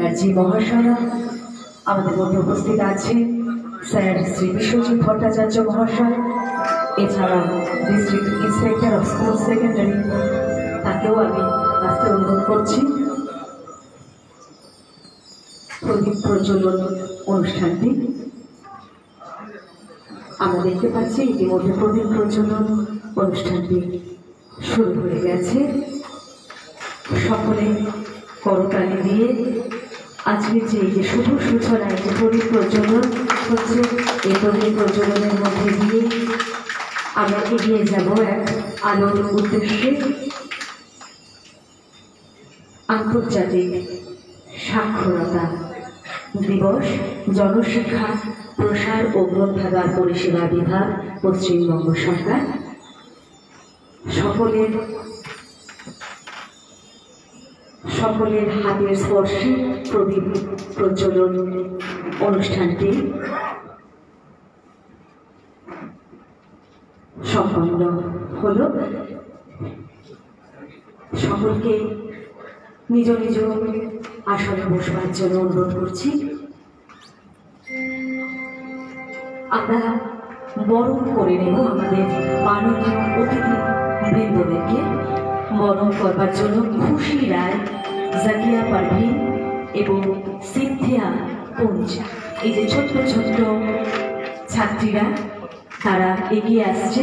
ব্যানার্জি মহাশয়া আমাদের মধ্যে উপস্থিত আছেন, স্যার শ্রী বিশ্বজিৎ ভট্টাচার্য মহাশয়, এছাড়া district inspector of school secondary, তাকেও আমি আসতে অনুরোধ করছি। প্রদীপ প্রজ্বলন অনুষ্ঠানটি আমরা দেখতে পাচ্ছি ইতিমধ্যে প্রদীপ প্রজ্বলন অনুষ্ঠানটি শুরু হয়ে গেছে। সকলে করতালি দিয়ে আজকের যে শুভ সূচনায় যে প্রদীপ প্রজ্বলন হচ্ছে, এই প্রদীপ প্রজ্বলনের মধ্যে দিয়ে আমরা এগিয়ে যাব এক আলোর উদ্দেশ্যে। আন্তর্জাতিক সাক্ষরতা দিবস, জনশিক্ষা প্রসার ও গ্রন্থাগার পরিষেবা বিভাগ, পশ্চিমবঙ্গ সরকার। সকলের হাতের স্পর্শে প্রদীপ প্রজ্বলন অনুষ্ঠানটি সম্পন্ন হল। সকলকে নিজ নিজ আসনে বসবার জন্য অনুরোধ করছি। আমরা বরণ করে নেব আমাদের মাননীয় অতিথি বৃন্দদেরকে। বরণ করবার জন্য খুশি রায়, জাকিয়া পারভিন এবং সিনথিয়া পুঞ্জ, এই যে ছোট্ট ছোট্ট ছাত্রীরা, তারা এগিয়ে আসছে।